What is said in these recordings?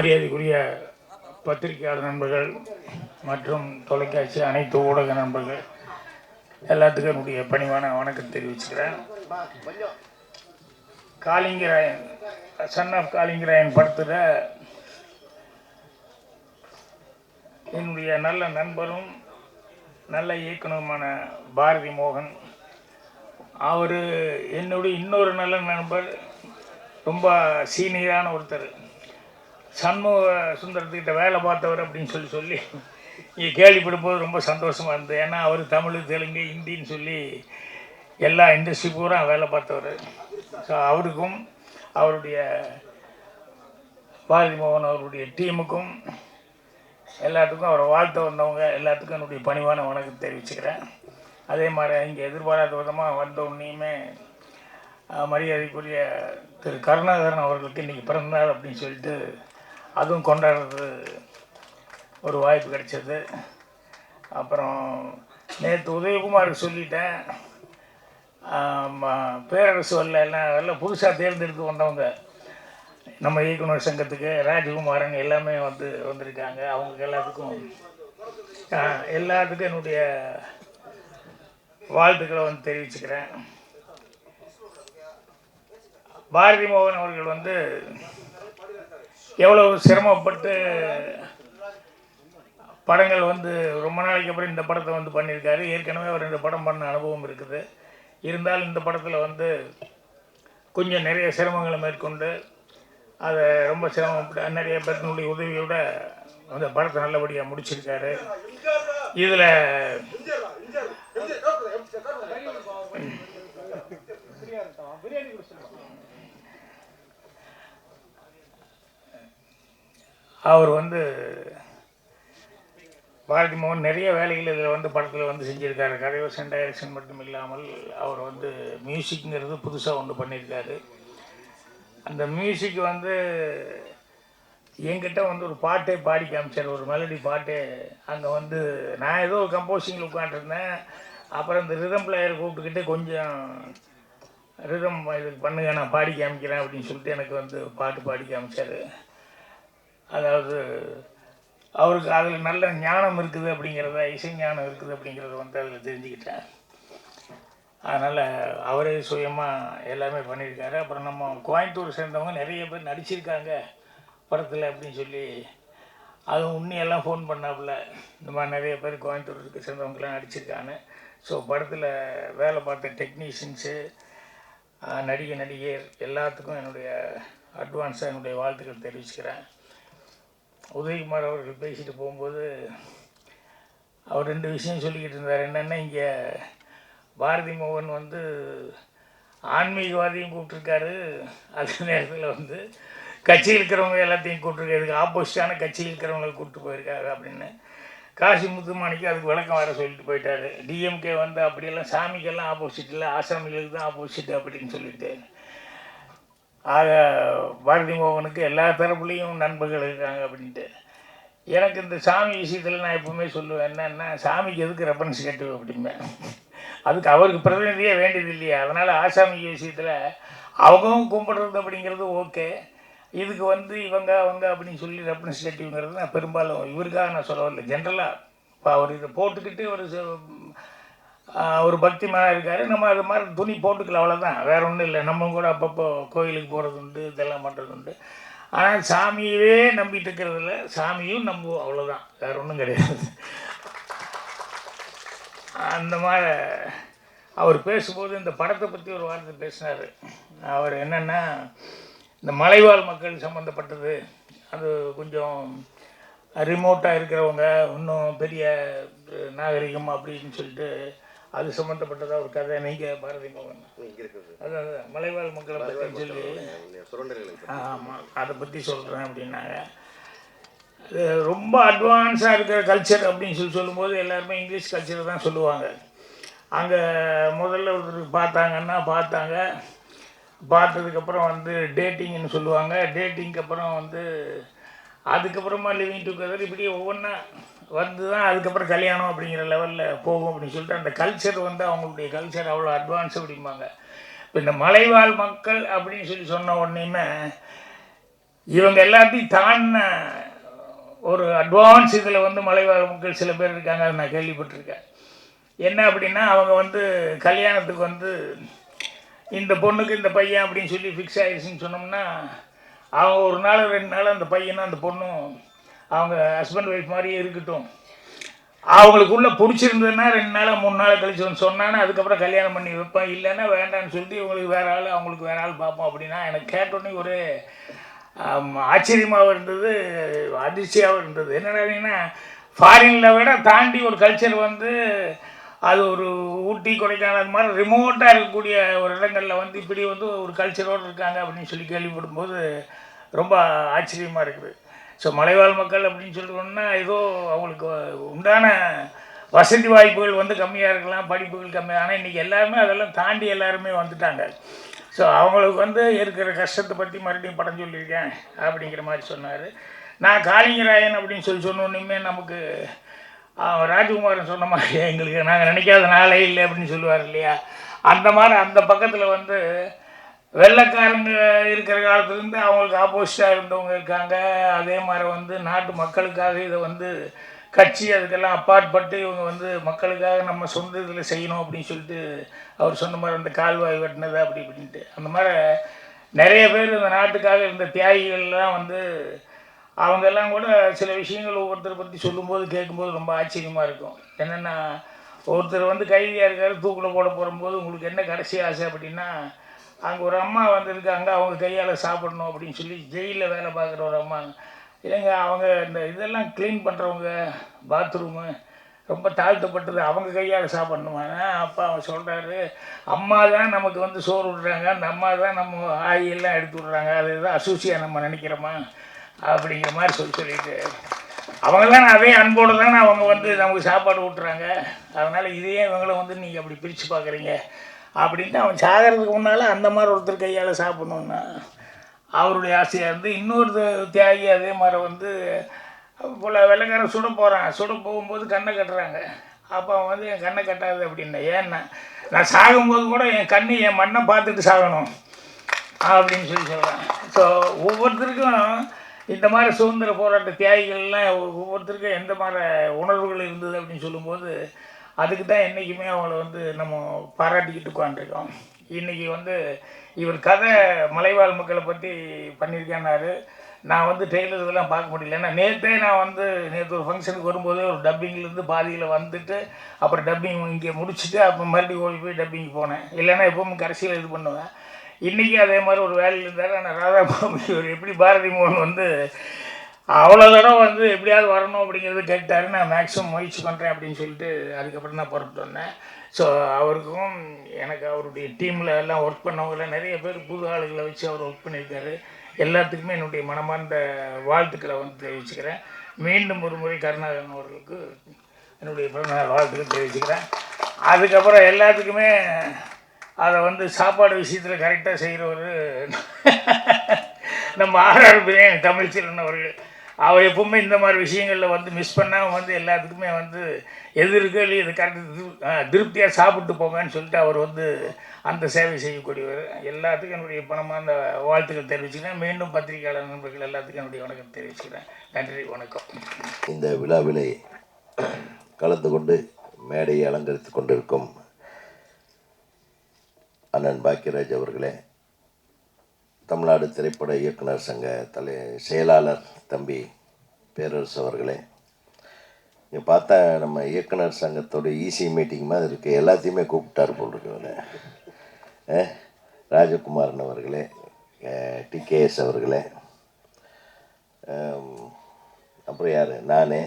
மரியாதைக்குரிய பத்திரிகையாளர் நண்பர்கள் மற்றும் தொலைக்காட்சி அனைத்து ஊடக நண்பர்கள் எல்லாத்துக்கும் என்னுடைய பணிவான வணக்கம் தெரிவிச்சுக்கிறேன். காளிங்கராயன் சன் ஆஃப் காளிங்கராயன் படத்தில் என்னுடைய நல்ல நண்பரும் நல்ல இயக்குனருமான பாரதி மோகன், அவர் என்னுடைய இன்னொரு நல்ல நண்பர், ரொம்ப சீனியரான ஒருத்தர், சண்முக சுந்தரத்துக்கிட்ட வேலை பார்த்தவர் அப்படின்னு சொல்லி இங்கே கேள்விப்படும்போது ரொம்ப சந்தோஷமாக இருந்தது. ஏன்னா அவர் தமிழ், தெலுங்கு, ஹிந்தின்னு சொல்லி எல்லா இண்டஸ்ட்ரி பூரா வேலை பார்த்தவர். ஸோ அவருக்கும் அவருடைய பாரதி மோகன் அவருடைய டீமுக்கும் எல்லாத்துக்கும் அவரை வாழ்த்த வந்தவங்க எல்லாத்துக்கும் என்னுடைய பணிவான வணக்கம் தெரிவிச்சுக்கிறேன். அதே மாதிரி இங்கே எதிர்பாராத விதமாக வந்த உடனேயுமே மரியாதைக்குரிய திரு கருணாகரன் அவர்களுக்கு இன்றைக்கி பிறந்தநாள் அப்படின்னு சொல்லிட்டு அதுவும் கொண்டாடுறது ஒரு வாய்ப்பு கிடைச்சது. அப்புறம் நேற்று உதயகுமாருக்கு சொல்லிட்டேன், பேரரசு எல்லாம் புதுசாக தேர்ந்தெடுத்து வந்தவங்க நம்ம இயக்குனர் சங்கத்துக்கு ராஜகுமாரன் எல்லாமே வந்திருக்காங்க. அவங்க எல்லாத்துக்கும் என்னுடைய வாழ்த்துக்களை தெரிவிச்சுக்கிறேன். பாரதி மோகன் அவர்கள் எவ்வளோ சிரமப்பட்டு படங்கள் ரொம்ப நாளைக்கு அப்புறம் இந்த படத்தை பண்ணியிருக்காரு. ஏற்கனவே அவர் இந்த படம் பண்ண அனுபவம் இருக்குது. இருந்தாலும் இந்த படத்தில் கொஞ்சம் நிறைய சிரமங்களை மேற்கொண்டு அதை ரொம்ப சிரமப்பட்டு நிறைய பேர்த்தினுடைய உதவியோட அந்த படத்தை நல்லபடியாக முடிச்சிருக்காரு. இதில் அவர் பாரதி மோகன் நிறைய வேலைகள் இதில் படத்தில் செஞ்சுருக்காரு. கதைவசன் டைரக்ஷன் மட்டும் இல்லாமல் அவர் மியூசிக்ங்கிறது புதுசாக ஒன்று பண்ணியிருக்காரு. அந்த மியூசிக் என்கிட்ட ஒரு பாட்டே பாடி காமிச்சார், ஒரு மெலடி பாட்டே. அங்கே நான் ஏதோ கம்போசிங்கில் உட்காந்துருந்தேன். அப்புறம் இந்த ரிதம் பிளேயர் கூப்பிட்டுக்கிட்டு கொஞ்சம் ரிதம் இதுக்கு பண்ணுங்க, நான் பாடி காமிக்கிறேன் அப்படின்னு சொல்லிட்டு எனக்கு பாட்டு பாடி காமிச்சார். அதாவது அவருக்கு அதில் நல்ல ஞானம் இருக்குது அப்படிங்கிறத, இசை ஞானம் இருக்குது அப்படிங்கிறத அதில் தெரிஞ்சுக்கிட்டேன். அதனால் அவரே சுயமாக எல்லாமே பண்ணியிருக்காரு. அப்புறம் நம்ம கோயம்புத்தூர் சேர்ந்தவங்க நிறைய பேர் நடிச்சிருக்காங்க படத்தில் அப்படின்னு சொல்லி அதுவும் உன்னியெல்லாம் ஃபோன் பண்ணாப்புல, இந்த மாதிரி நிறைய பேர் கோயம்புத்தூருக்கு சேர்ந்தவங்களாம் நடிச்சிருக்காங்க. ஸோ படத்தில் வேலை பார்த்த டெக்னீஷியன்ஸு, நடிகர் எல்லாத்துக்கும் என்னுடைய அட்வான்ஸாக என்னுடைய வாழ்த்துக்கள் தெரிவிச்சுக்கிறேன். உதயகுமார் அவர்கள் பேசிட்டு போகும்போது அவர் 2 விஷயம் சொல்லிக்கிட்டு இருந்தார். என்னென்னா, இங்கே பாரதி மோகன் ஆன்மீகவாதியும் கூப்பிட்ருக்காரு, அதே நேரத்தில் கட்சியில் இருக்கிறவங்க எல்லாத்தையும் கூப்பிட்ருக்காரு, இதுக்கு ஆப்போசிட்டான கட்சியில் இருக்கிறவங்களை கூப்பிட்டு போயிருக்காரு அப்படின்னு காசி முத்துமாணிக்கு அதுக்கு விளக்கம் வேறு சொல்லிட்டு போயிட்டார். டிஎம்கே அப்படியெல்லாம் சாமிக்கெல்லாம் ஆப்போசிட் இல்லை, ஆசாமிகளுக்கு தான் ஆப்போசிட் அப்படின்னு சொல்லிட்டு. ஆக பாரதி மோகனுக்கு எல்லா தரப்புலேயும் நண்பர்கள் இருக்காங்க அப்படின்ட்டு. எனக்கு இந்த சாமி விஷயத்தில் நான் எப்பவுமே சொல்லுவேன், என்னென்னா சாமிக்கு எதுக்கு ரெஃபரன்ஸ் கேட்டு அப்படிம்பேன். அதுக்கு அவருக்கு பிரதிநிதியே வேண்டியது இல்லையா. அதனால் ஆசாமி விஷயத்தில் அவங்களும் கும்பிடுறது அப்படிங்கிறது ஓகே. இதுக்கு இவங்க அப்படின்னு சொல்லி ரெப்ரஸன்டேட்டிவ்ங்கிறது நான் பெரும்பாலும் இவருக்காக நான் சொல்லவில்லை, ஜென்ரலாக. இப்போ அவர் இதை போட்டுக்கிட்டு ஒரு பக்தி மேலே இருக்கார், நம்ம அது மாதிரி துணி போட்டுக்கலாம், அவ்வளோதான், வேறு ஒன்றும் இல்லை. நம்ம கூட அப்பப்போ கோயிலுக்கு போகிறது உண்டு, இதெல்லாம் பண்ணுறது உண்டு. ஆனால் சாமியவே நம்பிட்டு இருக்கிறதில்ல, சாமியும் நம்புவோம், அவ்வளோதான், வேறு ஒன்றும் கிடையாது. அந்த மாதிரி அவர் பேசும்போது இந்த படத்தை பற்றி ஒரு வார்த்தை பேசினார். அவர் என்னென்னா, இந்த மலைவாழ் மக்கள் சம்மந்தப்பட்டது, அது கொஞ்சம் ரிமோட்டாக இருக்கிறவங்க, இன்னும் பெரிய நாகரிகம் அப்படின்னு சொல்லிட்டு அது சம்மந்தப்பட்டதாக ஒரு கதை. நீங்கள் பாரதி மோகன் அதான் மலைவாழ் மக்களை பற்றி சொல்லி ஆமாம் அதை பற்றி சொல்கிறேன் அப்படின்னாங்க. அது ரொம்ப அட்வான்ஸாக இருக்கிற கல்ச்சர் அப்படின்னு சொல்லும்போது எல்லாருமே இங்கிலீஷ் கல்ச்சரை தான் சொல்லுவாங்க. அங்கே முதல்ல ஒருத்தருக்கு பார்த்ததுக்கப்புறம் டேட்டிங்னு சொல்லுவாங்க. டேட்டிங்க்கு அப்புறம் அதுக்கப்புறமா லிவிங் டுகெதர், இப்படி ஒவ்வொன்றா தான் அதுக்கப்புறம் கல்யாணம் அப்படிங்கிற லெவலில் போகும் அப்படின்னு சொல்லிட்டு அந்த கல்ச்சர் அவங்களுடைய கல்ச்சர் அவ்வளோ அட்வான்ஸ் அப்படிம்பாங்க. இப்போ இந்த மலைவாழ் மக்கள் அப்படின்னு சொன்ன உடனேயுமே இவங்க எல்லாத்தையும் தாண்டின ஒரு அட்வான்ஸ் இதில் வந்து மலைவாழ் மக்கள் சில பேர் இருக்காங்க, அதை நான் கேள்விப்பட்டிருக்கேன். என்ன அப்படின்னா, அவங்க வந்து கல்யாணத்துக்கு வந்து இந்த பொண்ணுக்கு இந்த பையன் அப்படின்னு சொல்லி ஃபிக்ஸ் ஆகிடுச்சின்னு சொன்னோம்னா, அவங்க ஒரு நாள் 2 நாள் அந்த பையனும் அந்த பொண்ணும் அவங்க ஹஸ்பண்ட் ஒய்ஃப் மாதிரியே இருக்கட்டும், அவங்களுக்குள்ளே பிடிச்சிருந்ததுன்னா 2 நாளாக 3 நாள் கழிச்சு வந்து சொன்னான்னா அதுக்கப்புறம் கல்யாணம் பண்ணி வைப்பேன், இல்லைன்னா வேண்டான்னு சொல்லிட்டு இவங்களுக்கு வேறு ஆள் அவங்களுக்கு வேறு ஆள் பார்ப்போம் அப்படின்னா, எனக்கு கேட்டோன்னே ஒரு ஆச்சரியமாகவும் இருந்தது, அதிர்ச்சியாகவும் இருந்தது. என்னடாங்கன்னா, ஃபாரினில் விட தாண்டி ஒரு கல்ச்சர் வந்து அது ஒரு ஊட்டி கொடைக்கானல் மாதிரி ரிமோட்டாக இருக்கக்கூடிய ஒரு இடங்களில் வந்து இப்படி வந்து ஒரு கல்ச்சரோடு இருக்காங்க அப்படின்னு சொல்லி கேள்விப்படும்போது ரொம்ப ஆச்சரியமாக இருக்குது. ஸோ மலைவாழ் மக்கள் அப்படின்னு சொல்லிட்டோம்னா ஏதோ அவங்களுக்கு உண்டான வசதி வாய்ப்புகள் வந்து கம்மியாக இருக்கலாம், படிப்புகள் கம்மியாக, ஆனால் இன்றைக்கி எல்லாருமே அதெல்லாம் தாண்டி எல்லாருமே வந்துட்டாங்க. ஸோ அவங்களுக்கு வந்து இருக்கிற கஷ்டத்தை பற்றி மறுபடியும் படம் சொல்லியிருக்கேன் அப்படிங்கிற மாதிரி சொன்னார். நான் காளிங்கராயன் அப்படின்னு சொன்னோன்னுமே நமக்கு ராஜகுமாரன் சொன்ன மாதிரி எங்களுக்கு நாங்கள் நினைக்காத நாளே இல்லை அப்படின்னு சொல்லுவார் இல்லையா, அந்த மாதிரி அந்த பக்கத்தில் வந்து வெள்ளைக்காரங்க இருக்கிற காலத்துலேருந்து அவங்களுக்கு ஆப்போசிட்டாக இருந்தவங்க இருக்காங்க. அதே மாதிரி வந்து நாட்டு மக்களுக்காக இதை வந்து கட்சி அதுக்கெல்லாம் அப்பாற்பட்டு இவங்க வந்து மக்களுக்காக நம்ம சொந்த இதில் செய்யணும் அப்படின்னு சொல்லிட்டு அவர் சொன்ன மாதிரி அந்த கால்வாய் வெட்டினது அப்படி இப்படின்ட்டு அந்த மாதிரி நிறைய பேர் இந்த நாட்டுக்காக இருந்த தியாகிகள்லாம் வந்து அவங்கெல்லாம் கூட சில விஷயங்கள் ஒவ்வொருத்தரை பற்றி சொல்லும்போது கேட்கும்போது ரொம்ப ஆச்சரியமாக இருக்கும். என்னென்னா, ஒருத்தர் வந்து கைதியாக இருக்கார், தூக்கில் போட போகும்போது உங்களுக்கு என்ன கடைசி ஆசை அப்படின்னா, அங்கே ஒரு அம்மா வந்திருக்காங்க, அவங்க கையால் சாப்பிடணும் அப்படின்னு சொல்லி ஜெயிலில் வேலை பார்க்குற ஒரு அம்மா. இல்லைங்க, அவங்க இந்த இதெல்லாம் க்ளீன் பண்ணுறவங்க, பாத்ரூமு ரொம்ப தாழ்த்தப்பட்டது, அவங்க கையால் சாப்பிட்ணுமா? அப்போ அவன் சொல்கிறாரு, அம்மா தான் நமக்கு வந்து சோறு விட்றாங்க, அந்த அம்மா தான் நம்ம ஆயெல்லாம் எடுத்து விட்றாங்க, அது தான் அசூசியாக நம்ம நினைக்கிறோமா அப்படிங்கிற மாதிரி சொல்லிட்டு அவங்க தான் அதே அன்போடு தானே அவங்க வந்து நமக்கு சாப்பாடு ஊட்டுறாங்க, அதனால் இதையே இவங்களை வந்து நீங்கள் அப்படி பிரித்து பார்க்குறீங்க அப்படின்ட்டு அவன் சாகிறதுக்கு முன்னால் அந்த மாதிரி ஒருத்தர் கையால் சாப்பிட்ணுன்னா அவருடைய ஆசையாக இருந்து இன்னொரு தியாகி அதே மாதிரி வந்து போல் வெள்ளைக்காரன் சுட போகும்போது கண்ணை கட்டுறாங்க. அப்போ அவன் வந்து என் கண்ணை கட்டாது அப்படின்னா, ஏன்னா நான் சாகும்போது கூட என் கண்ணு என் மண்ணை பார்த்துட்டு சாகணும் அப்படின்னு சொல்கிறான். ஸோ ஒவ்வொருத்தருக்கும் இந்த மாதிரி சுதந்திர போராட்ட தியாகிகள்லாம் ஒவ்வொருத்தருக்கும் எந்த மாதிரி உணர்வுகள் இருந்தது அப்படின்னு சொல்லும்போது அதுக்கு தான் என்றைக்குமே அவங்கள வந்து நம்ம பாராட்டிக்கிட்டு உட்காந்துருக்கோம். இன்றைக்கி வந்து இவர் கதை மலைவாழ் மக்களை பற்றி பண்ணியிருக்கேன்னாரு. நான் வந்து ட்ரெய்லர் இதெல்லாம் பார்க்க முடியல. ஏன்னா நேற்று ஒரு ஃபங்க்ஷனுக்கு வரும்போதே ஒரு டப்பிங்லேருந்து பாதியில் வந்துட்டு அப்புறம் டப்பிங் இங்கே முடிச்சுட்டு அப்புறம் மறுபடியும் ஓடி போய் டப்பிங் போனேன். இல்லைன்னா எப்பவும் கடைசியில் இது பண்ணுவேன். இன்றைக்கி அதே மாதிரி ஒரு வேலையில் இருந்தார். ஆனால் ராதாபாபு இவர் எப்படி பாரதி மோகன் வந்து அவ்வளோ தடவை வந்து எப்படியாவது வரணும் அப்படிங்கிறது கேட்டார். நான் மேக்ஸிமம் முயற்சி பண்ணுறேன் அப்படின்னு சொல்லிட்டு அதுக்கப்புறம் தான் புறப்பட்டு வந்தேன். ஸோ அவருக்கும் எனக்கு அவருடைய டீமில் எல்லாம் ஒர்க் பண்ணவங்கள நிறைய பேர் புது ஆளுகளை வச்சு அவர் ஒர்க் பண்ணியிருக்காரு. எல்லாத்துக்குமே என்னுடைய மனமார்ந்த வாழ்த்துக்களை வந்து தெரிவிச்சுக்கிறேன். மீண்டும் ஒரு முறை கருணாகரன் அவர்களுக்கு என்னுடைய பிறந்தநாள் வாழ்த்துக்கள் தெரிவிச்சுக்கிறேன். அதுக்கப்புறம் எல்லாத்துக்குமே அதை வந்து சாப்பாடு விஷயத்தில் கரெக்டாக செய்கிறவர் நம்ம ஆர்ஆர் பிரியாணி தமிழ்ச்செல்வன் அவர்கள். அவர் எப்பவுமே இந்த மாதிரி விஷயங்களில் வந்து மிஸ் பண்ணாமல் வந்து எல்லாத்துக்குமே வந்து எது இருக்கோ இல்லையோ இது கரெக்டாக திருப்தியாக சாப்பிட்டு போங்கன்னு சொல்லிட்டு அவர் வந்து அந்த சேவை செய்யக்கூடியவர். எல்லாத்துக்கும் என்னுடைய பணமான வாழ்த்துக்கள் தெரிவிச்சுக்கிறேன். மீண்டும் பத்திரிகையாளர் நண்பர்கள் எல்லாத்துக்கும் என்னுடைய வணக்கம் தெரிவிச்சுக்கிறேன். நன்றி, வணக்கம். இந்த விழாவிலே கலந்து கொண்டு மேடையை அலங்கரித்து கொண்டிருக்கும் அண்ணன் பாக்கியராஜ் அவர்களே, தமிழ்நாடு திரைப்பட இயக்குனர் சங்க செயலாளர் தம்பி பேரரசு அவர்களே, இங்கே பார்த்தா நம்ம இயக்குனர் சங்கத்தோட ஈசி மீட்டிங் மாதிரி இருக்குது, எல்லாத்தையுமே கூப்பிட்டார் போல் இருக்குதுல்ல. ராஜகுமாரன் அவர்களே, டிகேஎஸ் அவர்களே, அப்புறம் யார், நான்,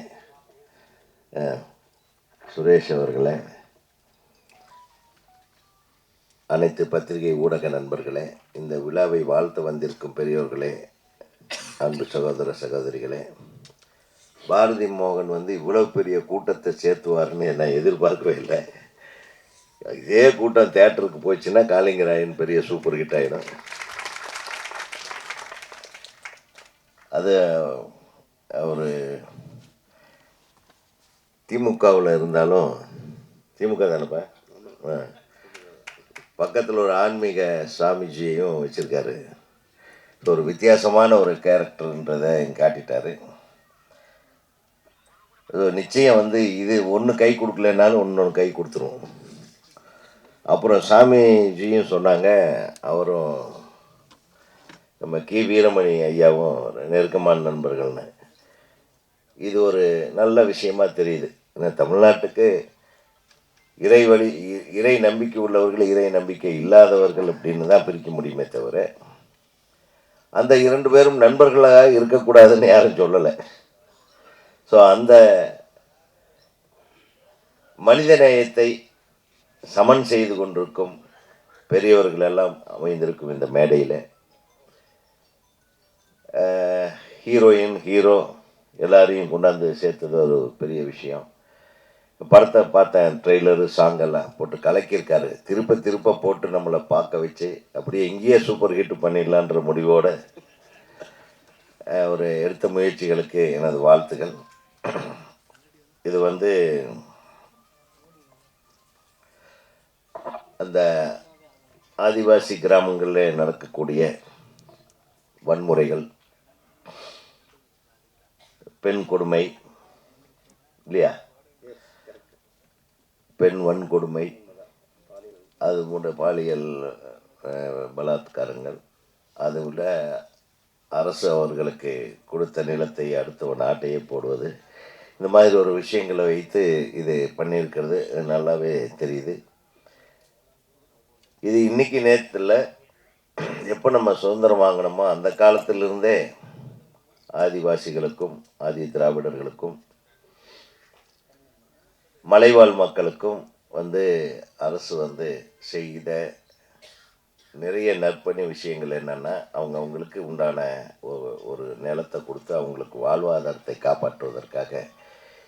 சுரேஷ் அவர்களே, அனைத்து பத்திரிகை ஊடக நண்பர்களே, இந்த விழாவை வாழ்த்து வந்திருக்கும் பெரியோர்களே, அன்பு சகோதர சகோதரிகளே, பாரதி மோகன் வந்து இவ்வளோ பெரிய கூட்டத்தை சேர்த்துவார்னு நான் எதிர்பார்க்கவே இல்லை. இதே கூட்டம் தேட்டருக்கு போச்சுன்னா காளிங்கராயன் பெரிய சூப்பர் ஹிட் ஆகிடும். அது அவர் திமுகவில் இருந்தாலும், திமுக தானேப்பா, பக்கத்தில் ஒரு ஆன்மீக சாமிஜியையும் வச்சுருக்காரு. ஒரு வித்தியாசமான ஒரு கேரக்டர்ன்றதை காட்டிட்டார். நிச்சயம் வந்து இது ஒன்று கை கொடுக்கலனாலும் இன்னொன்று கை கொடுத்துரும். அப்புறம் சாமிஜியும் சொன்னாங்க, அவரும் நம்ம கி வீரமணி ஐயாவும் நெருக்கமான நண்பர்கள்னு. இது ஒரு நல்ல விஷயமா தெரியுது. ஏன்னா தமிழ்நாட்டுக்கு இறை நம்பிக்கை உள்ளவர்கள், இறை நம்பிக்கை இல்லாதவர்கள் அப்படின்னு தான் பிரிக்க முடியுமே தவிர, அந்த 2 பேரும் நண்பர்களாக இருக்கக்கூடாதுன்னு யாரும் சொல்லலை. ஸோ அந்த மனிதநேயத்தை சமன் செய்து கொண்டிருக்கும் பெரியவர்கள் எல்லாம் அமைந்திருக்கும் இந்த மேடையில் ஹீரோயின், ஹீரோ எல்லாரையும் கொண்டாந்து சேர்த்தது ஒரு பெரிய விஷயம். படத்தை பார்த்தேன், ட்ரெய்லரு, சாங்கெல்லாம் போட்டு கலக்கியிருக்காரு. திருப்ப திருப்ப போட்டு நம்மளை பார்க்க வச்சு அப்படியே இங்கேயே சூப்பர் ஹிட் பண்ணிடலான்ற முடிவோடு ஒரு எடுத்த முயற்சிகளுக்கு எனது வாழ்த்துக்கள். இது வந்து அந்த ஆதிவாசி கிராமங்களில் நடக்கக்கூடிய வன்முறைகள், பெண் கொடுமை இல்லையா, பெண் வன்கொடுமை, அது போன்ற பாலியல் பலாத்காரங்கள், அது உள்ள அரசு அவர்களுக்கு கொடுத்த நிலத்தை அடுத்த நாட்டையே போடுவது, இந்த மாதிரி ஒரு விஷயங்களை வைத்து இது பண்ணியிருக்கிறது நல்லாவே தெரியுது. இது இன்னைக்கு நேரத்தில் எப்போ நம்ம சுதந்திரம் வாங்கினோமோ அந்த காலத்திலிருந்தே ஆதிவாசிகளுக்கும் ஆதி திராவிடர்களுக்கும் மலைவாழ் மக்களுக்கும் வந்து அரசு வந்து செய்த நிறைய நற்பணி விஷயங்கள் என்னென்னா, அவங்களுக்கு உண்டான ஒரு நிலத்தை கொடுத்து அவங்களுக்கு வாழ்வாதாரத்தை காப்பாற்றுவதற்காக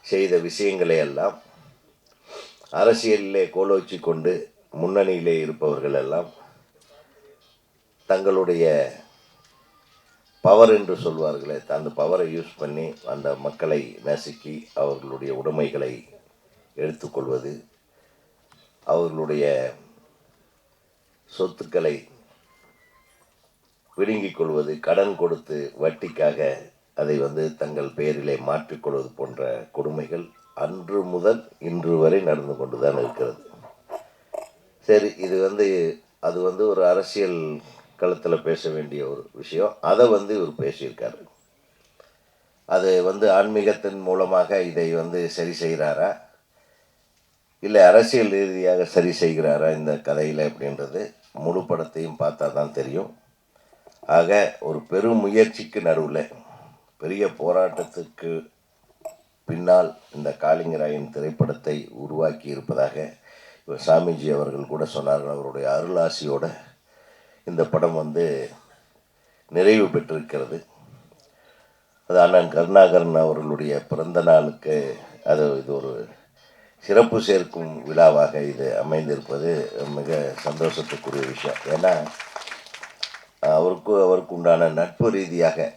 செய்த விஷயங்களை எல்லாம் அரசியலிலே கோலோச்சி கொண்டு முன்னணியிலே இருப்பவர்கள் எல்லாம் தங்களுடைய பவர் என்று சொல்வார்களே, அந்த பவரை யூஸ் பண்ணி அந்த மக்களை நசுக்கி அவர்களுடைய உடைமைகளை எடுத்துக்கொள்வது, அவர்களுடைய சொத்துக்களை விழுங்கிக் கொள்வது, கடன் கொடுத்து வட்டிக்காக அதை வந்து தங்கள் பெயரிலே மாற்றிக்கொள்வது போன்ற கொடுமைகள் அன்று முதல் இன்று வரை நடந்து கொண்டு தான் இருக்கிறது. சரி, இது வந்து அது வந்து ஒரு அரசியல் களத்தில் பேச வேண்டிய ஒரு விஷயம். அதை வந்து இவர் பேசியிருக்காரு. அது வந்து ஆன்மீகத்தின் மூலமாக இதை வந்து சரி செய்கிறாரா, இல்லை அரசியல் ரீதியாக சரி செய்கிறாரா இந்த கதையில் அப்படின்றது முழு படத்தையும் பார்த்தா தான் தெரியும். ஆக ஒரு பெரும் முயற்சிக்கு நடுவில், பெரிய போராட்டத்துக்கு பின்னால் இந்த காளிங்கராயன் திரைப்படத்தை உருவாக்கி இருப்பதாக சாமிஜி அவர்கள் கூட சொன்னார்கள். அவருடைய அருளாசியோட இந்த படம் வந்து நிறைவு பெற்றிருக்கிறது. அது அண்ணன் கருணாகரன் அவர்களுடைய பிறந்த நாளுக்கு இது ஒரு சிறப்பு சேர்க்கும் விழாவாக இது அமைந்திருப்பது மிக சந்தோஷத்துக்குரிய விஷயம். ஏன்னா அவருக்கு உண்டான நட்பு ரீதியாக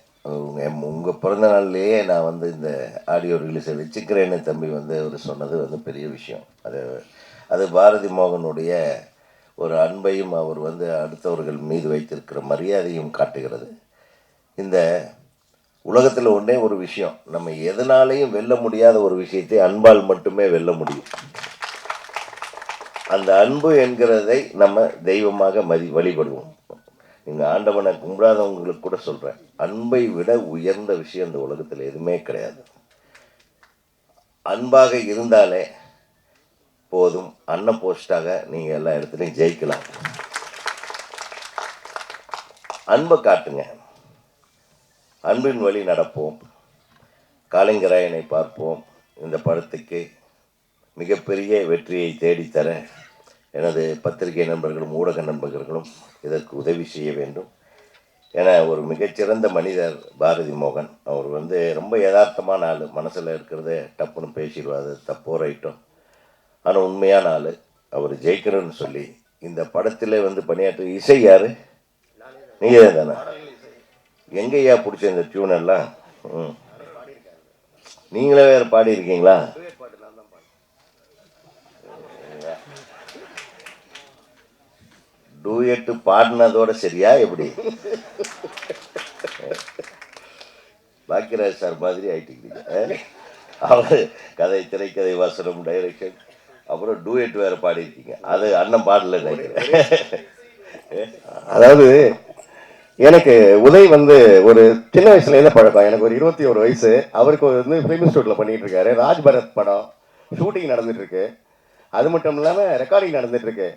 உங்கள் பிறந்த நாள்லேயே நான் வந்து இந்த ஆடியோ ரிலீஸை வச்சுக்கிறேன்னு தம்பி வந்து அவர் சொன்னது வந்து பெரிய விஷயம். அது பாரதி மோகனுடைய ஒரு அன்பையும் அவர் வந்து அடுத்தவர்கள் மீது வைத்திருக்கிற மரியாதையும் காட்டுகிறது. இந்த உலகத்தில் ஒன்றே ஒரு விஷயம், நம்ம எதனாலையும் வெல்ல முடியாத ஒரு விஷயத்தை அன்பால் மட்டுமே வெல்ல முடியும். அந்த அன்பு என்கிறதை நம்ம தெய்வமாக வழிபடுவோம். நீங்கள் ஆண்டவனை கும்பிடாதவங்களுக்கு கூட சொல்கிறேன், அன்பை விட உயர்ந்த விஷயம் இந்த உலகத்தில் எதுவுமே கிடையாது. அன்பாக இருந்தாலே போதும், அன்ன போஸ்டாக நீங்கள் எல்லா இடத்துலையும் ஜெயிக்கலாம். அன்பை காட்டுங்க, அன்பின் வழி நடப்போம், காளிங்கராயனை பார்ப்போம். இந்த படத்துக்கு மிகப்பெரிய வெற்றியை தேடித்தர எனது பத்திரிகை நண்பர்களும் ஊடக நண்பர்களும் இதற்கு உதவி செய்ய வேண்டும். ஏன்னா ஒரு மிகச்சிறந்த மனிதர் பாரதி மோகன். அவர் வந்து ரொம்ப யதார்த்தமான ஆள், மனசில் இருக்கிறத டப்புன்னு பேசிடுவார், தப்போ ரைட்டோ, ஆனால் உண்மையான ஆள். அவர் ஜெயிக்கணும்னு சொல்லி இந்த படத்தில் வந்து பணியாற்ற இசை யார்? நீங்கள் தானே? எங்கேயா பிடிச்ச இந்த டியூன் எல்லாம்? நீங்களே வேறு பாடியிருக்கீங்களா? டூயட்டு பாடினதோட சரியா எப்படி? பாக்கியராஜ் சார் மாதிரி ஆயிட்டீங்க. அவர் கதை, திரைக்கதை, வசனம், டைரக்ஷன், அப்புறம் டூயட் வேற பாடிருக்கீங்க. அது அண்ணன் பாடல நினைக்கிறேன். அதாவது எனக்கு உதய் வந்து ஒரு சின்ன வயசுலேருந்து பழக்கம். எனக்கு ஒரு 21 வயசு. அவருக்கு வந்து ஃபிலிம் இன்ஸ்டியூட்டில் பண்ணிட்டு இருக்காரு. ராஜ்பரத் படம் ஷூட்டிங் நடந்துட்டு இருக்கு. அது மட்டும் இல்லாமல் ரெக்கார்டிங் நடந்துட்டு இருக்கு.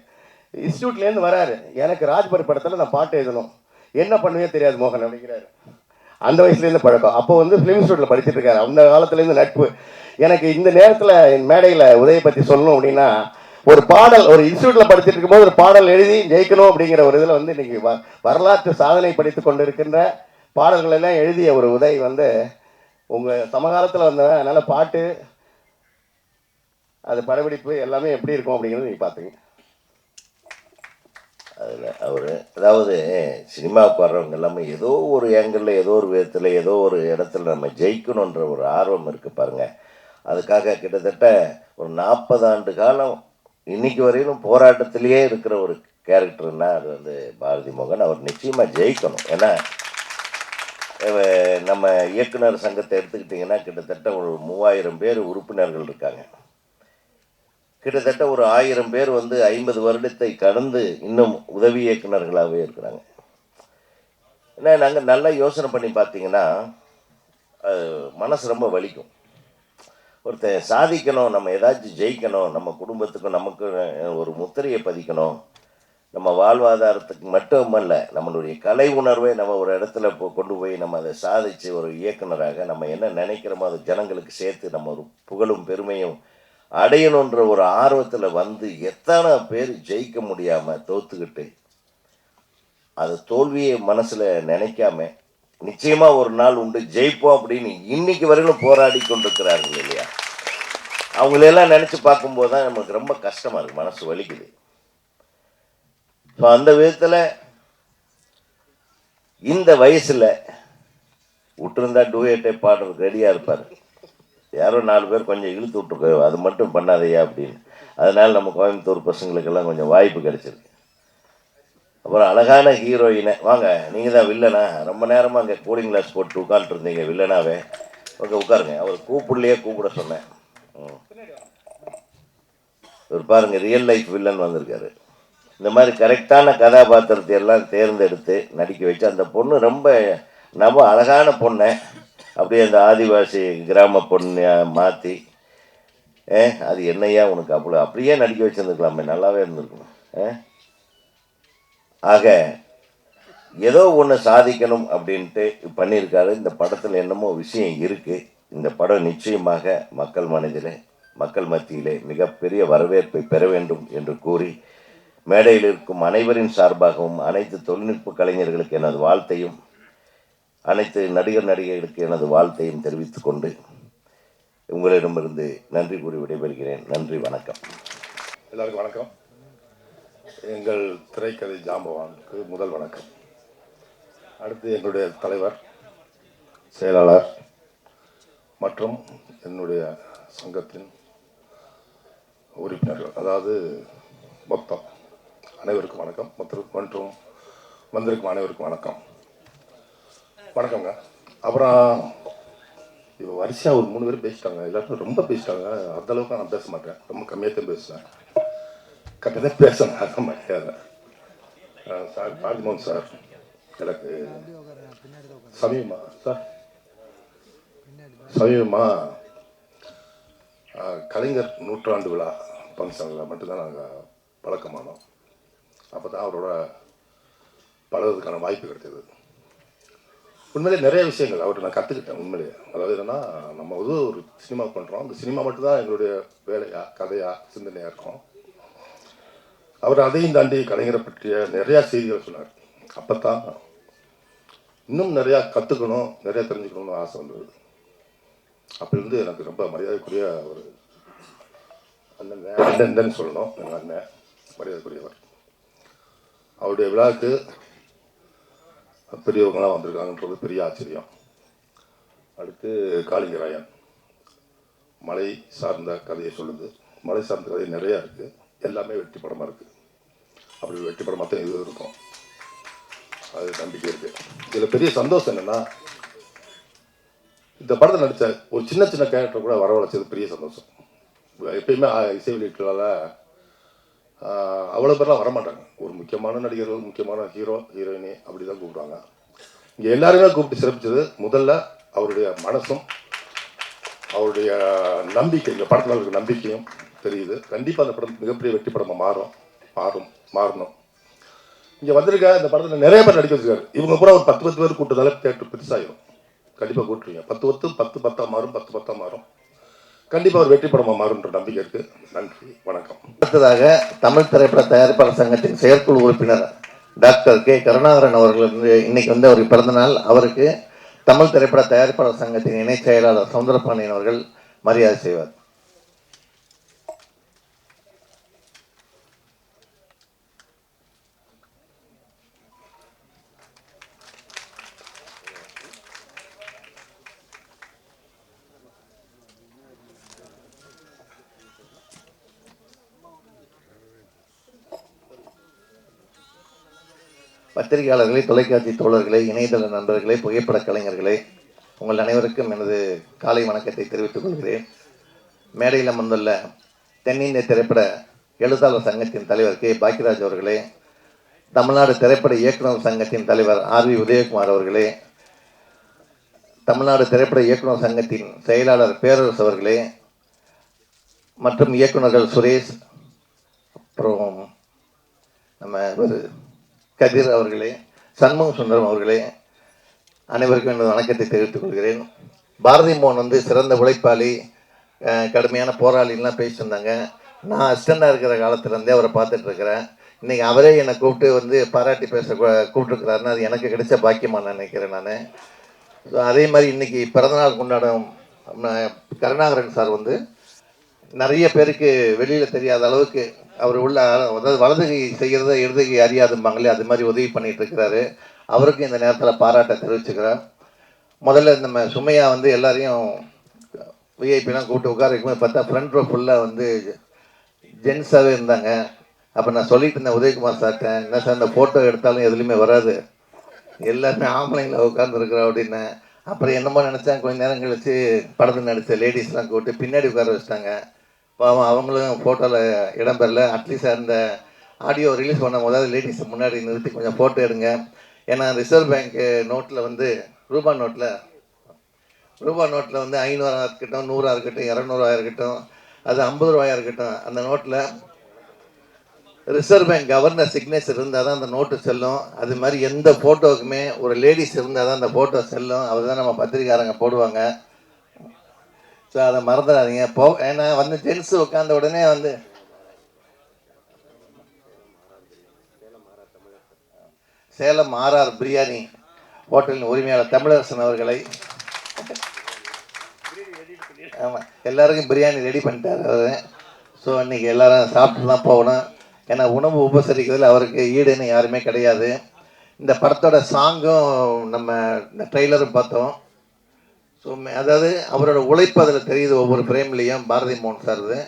இன்ஸ்டியூட்லேருந்து வராரு, எனக்கு ராஜ்பரத் படத்தில் நான் பாட்டு எழுதணும், என்ன பண்ணுவே தெரியாது மோகன் அப்படிங்கிறாரு. அந்த வயசுலேருந்து பழக்கம். அப்போ வந்து ஃபிலிம் இன்ஸ்டியூட்டில் படிச்சுட்டு இருக்காரு. அந்த காலத்துலேருந்து நட்பு. எனக்கு இந்த நேரத்தில் மேடையில் உதயை பற்றி சொல்லணும் அப்படின்னா, ஒரு பாடல், ஒரு இன்ஸ்டியூட்டில் படிச்சுட்டு இருக்கும்போது ஒரு பாடல் எழுதி ஜெயிக்கணும் அப்படிங்கிற ஒரு இதில் வந்து இன்னைக்கு வரலாற்று சாதனை படித்து கொண்டு இருக்கின்ற பாடல்கள் எல்லாம் எழுதிய ஒரு உதய் வந்து உங்கள் சமகாலத்தில் வந்தவன். அதனால் பாட்டு, அது படப்பிடிப்பு எல்லாமே எப்படி இருக்கும் அப்படிங்கிறது நீங்கள் பார்த்துங்க. அதில் அவர் அதாவது சினிமாவுக்கு வர்றவங்க எல்லாமே ஏதோ ஒரு ஏங்கிளில், ஏதோ ஒரு விதத்தில், ஏதோ ஒரு இடத்துல நம்ம ஜெயிக்கணுன்ற ஒரு ஆர்வம் இருக்குது பாருங்கள். அதுக்காக கிட்டத்தட்ட ஒரு 40 ஆண்டு காலம் இன்னைக்கு வரையிலும் போராட்டத்திலேயே இருக்கிற ஒரு கேரக்டர்னா அது வந்து பாரதி மோகன். அவர் நிச்சயமாக ஜெயிக்கணும். ஏன்னா நம்ம இயக்குனர் சங்கத்தை எடுத்துக்கிட்டிங்கன்னா கிட்டத்தட்ட ஒரு 3000 பேர் உறுப்பினர்கள் இருக்காங்க. கிட்டத்தட்ட ஒரு 1000 பேர் வந்து 50 வருடத்தை கடந்து இன்னும் உதவி இயக்குநர்களாகவே இருக்கிறாங்க. ஏன்னா நாங்கள் நல்லா யோசனை பண்ணி பார்த்தீங்கன்னா மனசு ரொம்ப வலிக்கும். ஒருத்தர் சாதிக்கணும், நம்ம ஏதாச்சும் ஜெயிக்கணும், நம்ம குடும்பத்துக்கும் நமக்கு ஒரு முத்திரையை பதிக்கணும், நம்ம வாழ்வாதாரத்துக்கு மட்டுமல்ல நம்மளுடைய கலை உணர்வை நம்ம ஒரு இடத்துல கொண்டு போய் நம்ம அதை சாதித்து ஒரு இயக்குனராக நம்ம என்ன நினைக்கிறோமோ அதை ஜனங்களுக்கு சேர்த்து நம்ம ஒரு புகழும் பெருமையும் அடையணுன்ற ஒரு ஆர்வத்தில் வந்து எத்தனை பேர் ஜெயிக்க முடியாமல் தோத்துக்கிட்டு அது தோல்வியை மனசில் நினைக்காம நிச்சயமாக ஒரு நாள் உண்டு ஜெயிப்போம் அப்படின்னு இன்னைக்கு வரையிலும் போராடி கொண்டிருக்கிறார்கள் இல்லையா? அவங்களெல்லாம் நினச்சி பார்க்கும்போது தான் நமக்கு ரொம்ப கஷ்டமாக இருக்குது, மனசு வலிக்குது. ஸோ அந்த விதத்தில் இந்த வயசில் விட்டுருந்தா டூயட்டை பாடுறதுக்கு ரெடியாக இருப்பார். யாரோ 4 பேர் கொஞ்சம் இழுத்து விட்டுருக்கோ, அது மட்டும் பண்ணாதையா அப்படின்னு. அதனால் நம்ம கோயம்புத்தூர் பசங்களுக்கெல்லாம் கொஞ்சம் வாய்ப்பு கிடைச்சிருக்கு. அப்புறம் அழகான ஹீரோயினை, வாங்க நீங்கள் தான் வில்லனா, ரொம்ப நேரமாக அங்கே கூலிங் கிளாஸ் போட்டு உட்காந்துருந்தீங்க வில்லனாவே, ஓகே உட்காருங்க. அவர் கூப்பிடலையே கூப்பிட சொன்னேன். இவர் பாருங்கள் ரியல் லைஃப் வில்லன் வந்திருக்காரு. இந்த மாதிரி கரெக்டான கதாபாத்திரத்தை எல்லாம் தேர்ந்தெடுத்து நடிக்க வச்சு அந்த பொண்ணு ரொம்ப அழகான பொண்ணை அப்படியே அந்த ஆதிவாசி கிராம பொண்ணை மாற்றி அது என்னையா உனக்கு அவ்வளோ அப்படியே நடிக்க வச்சுருந்துக்கலாமே, நல்லாவே இருந்திருக்கணும். ஆக ஏதோ ஒன்று சாதிக்கணும் அப்படின்ட்டு பண்ணியிருக்காரு. இந்த படத்தில் என்னமோ விஷயம் இருக்குது. இந்த படம் நிச்சயமாக மக்கள் மனதிலே, மக்கள் மத்தியிலே மிகப்பெரிய வரவேற்பை பெற வேண்டும் என்று கூறி மேடையில் இருக்கும் அனைவரின் சார்பாகவும் அனைத்து தொழில்நுட்ப கலைஞர்களுக்கு எனது வாழ்த்தையும், அனைத்து நடிகர் நடிகைகளுக்கு எனது வாழ்த்தையும் தெரிவித்துக் கொண்டு உங்களிடமிருந்து நன்றி கூறி விடைபெறுகிறேன். நன்றி, வணக்கம். எல்லாருக்கும் வணக்கம். எங்கள் திரைக்கதை ஜாம்பவானுக்கு முதல் வணக்கம். அடுத்து எங்களுடைய தலைவர், செயலாளர் மற்றும் என்னுடைய சங்கத்தின் உறுப்பினர்கள், அதாவது மொத்தம் அனைவருக்கும் வணக்கம். மற்றும் வந்திருக்கும் அனைவருக்கும் வணக்கம். வணக்கங்க. அப்புறம் இப்போ வரிசையாக ஒரு 3 பேர் பேசிட்டாங்க. எல்லாருக்கும் ரொம்ப பேசிட்டாங்க. அந்தளவுக்கு நான் பேச மாட்டேன், ரொம்ப கம்மியாக தான் பேசுவேன். கரெக்டாக பேசணும், அதான் மரியாதை. சார் பாரதிமோகன் சார், எனக்கு சமீபமாக கலைஞர் நூற்றாண்டு விழா ஃபங்க்ஷனில் மட்டும்தான் நாங்கள் பழக்கமானோம். அப்போ தான் அவரோட பழகிறதுக்கான வாய்ப்பு கிடைத்தது. உண்மையிலே நிறைய விஷயங்கள் அவர்கிட்ட நான் கற்றுக்கிட்டேன். உண்மையிலேயே அதாவது என்னென்னா, நம்ம ஒரு சினிமா பண்ணுறோம், அந்த சினிமா மட்டும்தான் எங்களுடைய வேலையாக, கதையாக, சிந்தனையாக இருக்கும். அவர் அதையும் தாண்டி கலைஞரை பற்றிய நிறையா செய்திகள் சொன்னார். அப்போ தான் இன்னும் நிறையா கற்றுக்கணும், நிறையா தெரிஞ்சுக்கணும்னு ஆசை வந்தது. அப்போருந்து எனக்கு ரொம்ப மரியாதைக்குரிய ஒரு அண்ணன் சொல்லணும். எங்கள் அண்ணன் மரியாதைக்குரியவர். அவருடைய விழாவுக்கு பெரியவங்களாம் வந்திருக்காங்கன்றது பெரிய ஆச்சரியம். அடுத்து காளிங்கராயன் மலை சார்ந்த கதையை சொல்லுது. மலை சார்ந்த கதை நிறையா இருக்குது, எல்லாமே வெற்றி படமாக இருக்குது. அப்படி வெற்றி படம் மற்ற இது இருக்கும், அது நம்பிக்கை இருக்குது. இதில் பெரிய சந்தோஷம் என்னென்னா, இந்த படத்தில் நடித்த ஒரு சின்ன சின்ன கேரக்டர் கூட வரவழைச்சது பெரிய சந்தோஷம். எப்பயுமே இசை வெளியீட்டுகளால் அவ்வளோ பேர்லாம் வரமாட்டாங்க. ஒரு முக்கியமான நடிகர்கள், முக்கியமான ஹீரோ ஹீரோயினி அப்படி தான் கூப்பிடுவாங்க. இங்கே எல்லாருமே கூப்பிட்டு சிறப்பிச்சது முதல்ல அவருடைய மனசும் அவருடைய நம்பிக்கை, இந்த படத்தில் இருக்க நம்பிக்கையும் தெரியுது. கண்டிப்பாக அந்த படம் மிகப்பெரிய வெற்றி படமாக மாறணும். இங்கே வந்திருக்க இந்த படத்தில் நிறைய பேர் நடிக்க வச்சிருக்காரு. இவங்க கூட ஒரு 10 பேர் கூட்டத்தால தேட்டர் பெருசாகிடும். கண்டிப்பாக கூட்டுருவீங்க. 10 மாறும். கண்டிப்பாக ஒரு வெற்றி படமாக மாறுன்ற நம்பிக்கை இருக்குது. நன்றி, வணக்கம். அடுத்ததாக தமிழ் திரைப்பட தயாரிப்பாளர் சங்கத்தின் செயற்குழு உறுப்பினர் டாக்டர் கே கருணாகரன் அவர்கள் இன்னைக்கு அவருக்கு பிறந்தநாள். அவருக்கு தமிழ் திரைப்பட தயாரிப்பாளர் சங்கத்தின் இணைச் செயலாளர் சவுந்தரபாண்டியன் அவர்கள் மரியாதை செய்வார். பத்திரிகையாளர்களே, தொலைக்காட்சி தோழர்களே, இணையதள நண்பர்களே, புகைப்பட கலைஞர்களே, உங்கள் அனைவருக்கும் எனது காலை வணக்கத்தை தெரிவித்துக் கொள்கிறேன். மேடையில் அமர்ந்துள்ள தென்னிந்திய திரைப்பட எழுத்தாளர் சங்கத்தின் தலைவர் கே பாக்கியராஜ் அவர்களே, தமிழ்நாடு திரைப்பட இயக்குநர் சங்கத்தின் தலைவர் ஆர்.வி. உதயகுமார் அவர்களே, தமிழ்நாடு திரைப்பட இயக்குநர் சங்கத்தின் செயலாளர் பேரரசு அவர்களே, மற்றும் இயக்குநர்கள் சுரேஷ், அப்புறம் நம்ம கதிர் அவர்களே, சண்முக சுந்தரம் அவர்களே, அனைவருக்கும் எனது வணக்கத்தை தெரிவித்துக் கொள்கிறேன். பாரதி மோகன் சிறந்த உழைப்பாளி, கடுமையான போராளிலாம் பேசியிருந்தாங்க. நான் அசிஸ்டண்டாக இருக்கிற காலத்துலேருந்தே அவரை பார்த்துட்ருக்கிறேன். இன்றைக்கி அவரே என்னை கூப்பிட்டு பாராட்டி பேச கூப்பிட்டுருக்கிறாருன்னு அது எனக்கு கிடைச்ச பாக்கியமாக நினைக்கிறேன் நான். ஸோ அதே மாதிரி இன்றைக்கி பிறந்தநாள் கொண்டாடும் கருணாகரன் சார் நிறைய பேருக்கு வெளியில் தெரியாத அளவுக்கு அவர் அதாவது வலதுகை செய்கிறத இடதுகை அறியாதும்பாங்களே, அது மாதிரி உதவி பண்ணிகிட்டு இருக்கிறாரு. அவருக்கு இந்த நேரத்தில் பாராட்ட தெரிவிச்சுக்கிறேன். முதல்ல நம்ம சுமையா எல்லாரையும் விஐபிலாம் கூப்பிட்டு உட்கார வைக்கும்போது பார்த்தா ஃப்ரண்ட் ரோ ஃபுல்லாக ஜென்ஸாகவே இருந்தாங்க. அப்போ நான் சொல்லிட்டு இருந்தேன் உதயகுமார் சார்ட்ட, என்ன சார் இந்த ஃபோட்டோ எடுத்தாலும் எதுலேயுமே வராது, எல்லாருமே ஆம்பளைங்கள உட்காந்துருக்குறோம் அப்படின்னு. அப்புறம் என்னமோ நினச்சேன், கொஞ்சம் நேரம் கழித்து படத்தில் நடித்த லேடிஸ்லாம் கூப்பிட்டு பின்னாடி உட்கார வச்சிட்டாங்க. பாவம் அவங்களும் ஃபோட்டோவில் இடம்பெறல. அட்லீஸ்ட் அந்த ஆடியோ ரிலீஸ் பண்ணும் போதாவது லேடிஸ் முன்னாடி நிறுத்தி கொஞ்சம் ஃபோட்டோ எடுங்க. ஏன்னா ரிசர்வ் பேங்க்கு நோட்டில் ரூபா நோட்டில் 500 இருக்கட்டும், 100 இருக்கட்டும், 200 இருக்கட்டும், அது 50 ரூபாயாக இருக்கட்டும், அந்த நோட்டில் ரிசர்வ் பேங்க் கவர்னர் சிக்னேச்சர் இருந்தால் தான் அந்த நோட்டு செல்லும். அது மாதிரி எந்த ஃபோட்டோவுக்குமே ஒரு லேடிஸ் இருந்தால் தான் அந்த ஃபோட்டோ செல்லும். அவர் தான் நம்ம பத்திரிக்காரங்க போடுவாங்க. ஸோ அதை மறந்துடாதீங்க. ஏன்னா ஜென்ஸு உட்காந்த உடனே சேலம் ஆர்ஆர் பிரியாணி ஹோட்டலின் உரிமையாளர் தமிழரசன் அவர்களை, ஆமாம், எல்லாருக்கும் பிரியாணி ரெடி பண்ணிட்டார் அவர். ஸோ இன்றைக்கி எல்லோரும் சாப்பிட்டு தான் போகணும். ஏன்னா உணவு உபசரிக்கிறதுல அவருக்கு ஈடுன்னு யாருமே கிடையாது. இந்த படத்தோட சாங்கும் நம்ம இந்த ட்ரெய்லரும் பார்த்தோம். ஸோ அதாவது அவரோட உழைப்பு அதில் தெரியுது ஒவ்வொரு ஃப்ரேம்லேயும், பாரதி மோகன் சார்து.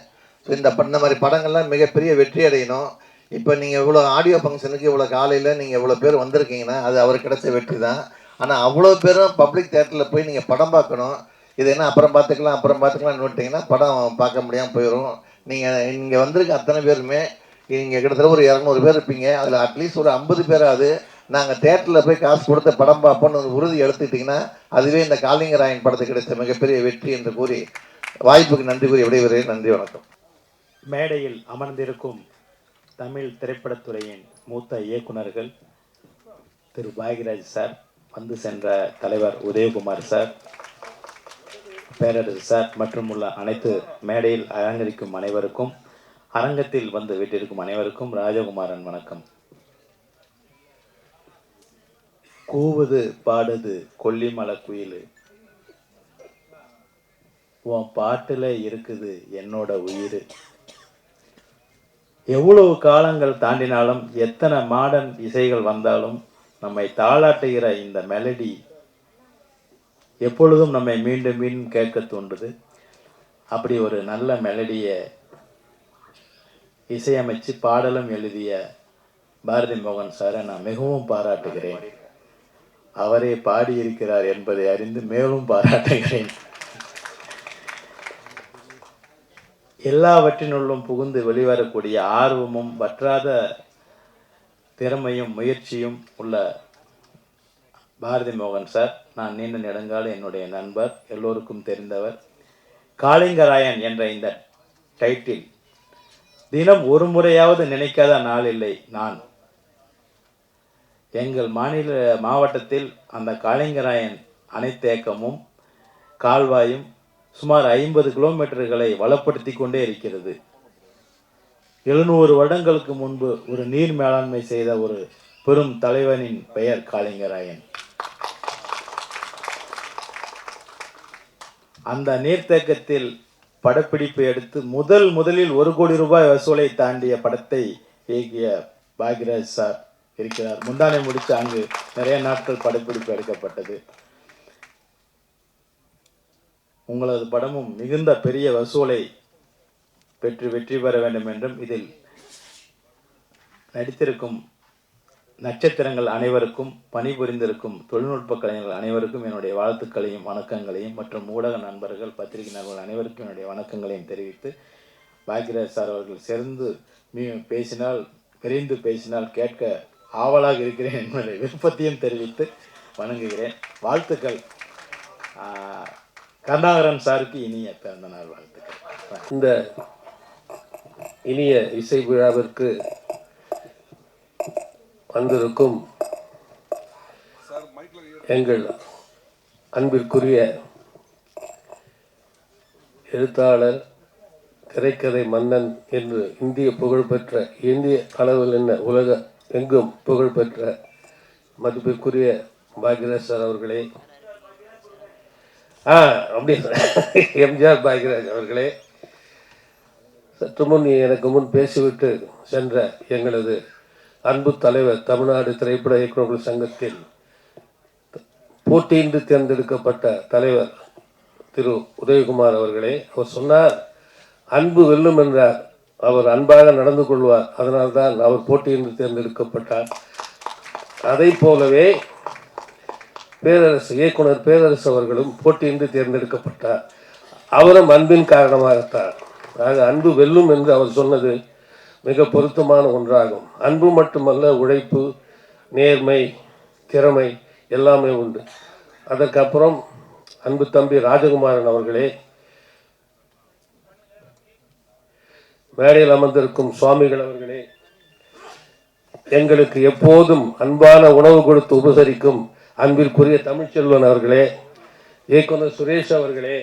ஸோ இந்த மாதிரி படங்கள்லாம் மிகப்பெரிய வெற்றி அடையணும். இப்போ நீங்கள் இவ்வளோ ஆடியோ ஃபங்க்ஷனுக்கு இவ்வளோ காலையில் நீங்கள் இவ்வளோ பேர் வந்திருக்கீங்கன்னா அது அவருக்கு கிடைச்ச வெற்றி தான். ஆனால் அவ்வளோ பேரும் பப்ளிக் தேட்டரில் போய் நீங்கள் படம் பார்க்கணும். இது என்ன அப்புறம் பார்த்துக்கலாம்னு விட்டிங்கன்னா படம் பார்க்க முடியாமல் போயிடும். நீங்கள் இங்கே வந்திருக்க அத்தனை பேருமே இங்கே கிட்டத்தட்ட ஒரு 200 பேர் இருப்பீங்க. அதில் அட்லீஸ்ட் ஒரு 50 பேராவது நாங்கள் தேட்டரில் போய் காசு கொடுத்து படம் பார்ப்போம்னு ஒரு உறுதி எடுத்துக்கிட்டிங்கன்னா அதுவே இந்த காளிங்கராயன் படத்துக்கு கிடைச்ச மிகப்பெரிய வெற்றி என்று கூறி வாய்ப்புக்கு நன்றி கூறி விடைபெறுகிறேன். நன்றி, வணக்கம். மேடையில் அமர்ந்திருக்கும் தமிழ் திரைப்படத்துறையின் மூத்த இயக்குநர்கள் திரு பாக்யராஜ் சார், சென்ற தலைவர் உதயகுமார் சார், பேரரசு சார் மற்றும் உள்ள அனைத்து மேடையில் அலங்கரிக்கும் அனைவருக்கும், அரங்கத்தில் வீட்டிற்கும் அனைவருக்கும் ராஜகுமாரன் வணக்கம். கூவுது பாடுது கொல்லிமலை குயில், உன் பாட்டுல இருக்குது என்னோட உயிர். எவ்வளவு காலங்கள் தாண்டினாலும், எத்தனை மாடர்ன் இசைகள் வந்தாலும், நம்மை தாளாட்டுகிற இந்த மெலடி எப்பொழுதும் நம்மை மீண்டும் மீண்டும் கேட்க தோன்றுது. அப்படி ஒரு நல்ல மெலடியை இசையமைச்சு பாடலும் எழுதிய பாரதி மோகன் சாரை நான் மிகவும் பாராட்டுகிறேன். அவரே பாடியிருக்கிறார் என்பதை அறிந்து மேலும் பாராட்டுகிறேன். எல்லாவற்றினுள்ளும் புகுந்து வெளிவரக்கூடிய ஆர்வமும் வற்றாத திறமையும் முயற்சியும் உள்ள பாரதி மோகன் சார் நான் நீண்ட நெடுங்கால என்னுடைய நண்பர், எல்லோருக்கும் தெரிந்தவர். காளிங்கராயன் என்ற இந்த டைட்டில் தினம் ஒரு முறையாவது நினைக்காத நாள் இல்லை. நான் எங்கள் மாவட்டத்தில் அந்த காளிங்கராயன் அணைத்தேக்கமும் கால்வாயும் சுமார் 50 கிலோமீட்டர்களை வளப்படுத்தி கொண்டே இருக்கிறது. 700 வருடங்களுக்கு முன்பு ஒரு நீர் மேலாண்மை செய்த ஒரு பெரும் தலைவனின் பெயர் காளிங்கராயன். அந்த நீர்த்தேக்கத்தில் படப்பிடிப்பு எடுத்து முதலில் 1 கோடி ரூபாய் வசூலை தாண்டிய படத்தை இயக்கிய பாக்யராஜ் சார் இருக்கிறார். முந்தானை முடித்து அங்கு நிறைய நாட்கள் படப்பிடிப்பு எடுக்கப்பட்டது. உங்களது படமும் மிகுந்த பெரிய வசூலை பெற்று வெற்றி பெற வேண்டும் என்றும், இதில் நடித்திருக்கும் நட்சத்திரங்கள் அனைவருக்கும், பணிபுரிந்திருக்கும் தொழில்நுட்ப கலைஞர்கள் அனைவருக்கும் என்னுடைய வாழ்த்துக்களையும் வணக்கங்களையும், மற்றும் ஊடக நண்பர்கள், பத்திரிகை நண்பர்கள் அனைவருக்கும் என்னுடைய வணக்கங்களையும் தெரிவித்து, பாக்யராஜ் சார் அவர்கள் சேர்ந்து பேசினால், விரைந்து பேசினால் கேட்க ஆவலாக இருக்கிறேன் என்பதை விருப்பத்தையும் தெரிவித்து வணங்குகிறேன். வாழ்த்துக்கள். கருணாகரன் சாருக்கு இனிய பிறந்த நாள் வாழ்த்துக்கள். இந்த இனிய இசை விழாவிற்கு வந்திருக்கும் எங்கள் அன்பிற்குரிய எழுத்தாளர், திரைக்கதை மன்னன் என்று இந்திய புகழ்பெற்ற, இந்திய அளவில் என்ன உலக எங்கும் புகழ்பெற்ற மதிப்பிற்குரிய பாக்யராஜ் சார் அவர்களே, அப்படி எம்ஜிஆர் பாக்யராஜ் அவர்களே, சற்று முன் எனக்கு முன் பேசிவிட்டு சென்ற எங்களது அன்பு தலைவர், தமிழ்நாடு திரைப்பட இயக்குநர்கள் சங்கத்தில் போட்டியின்றி தேர்ந்தெடுக்கப்பட்ட தலைவர் திரு உதயகுமார் அவர்களே, அவர் சொன்னார், அன்பு வெல்லும் என்றார். அவர் அன்பாக நடந்து கொள்வார், அதனால்தான் அவர் போட்டியின்றி தேர்ந்தெடுக்கப்பட்டார். அதை போலவே இயக்குனர் பேரரசு அவர்களும் போட்டியின்றி தேர்ந்தெடுக்கப்பட்டார். அவரும் அன்பின் காரணமாகத்தான். ஆக அன்பு வெல்லும் என்று அவர் சொன்னது மிக பொருத்தமான ஒன்றாகும். அன்பு மட்டுமல்ல, உழைப்பு, நேர்மை, திறமை எல்லாமே உண்டு. அதற்கப்புறம் அன்பு தம்பி ராஜகுமாரன் அவர்களே, மேடையில் அமர்ந்திருக்கும் சுவாமிகள் அவர்களே, எங்களுக்கு எப்போதும் அன்பான உணவு கொடுத்து உபசரிக்கும் அன்பிற்குரிய தமிழ்ச்செல்வன் அவர்களே, இயக்குனர் சுரேஷ் அவர்களே,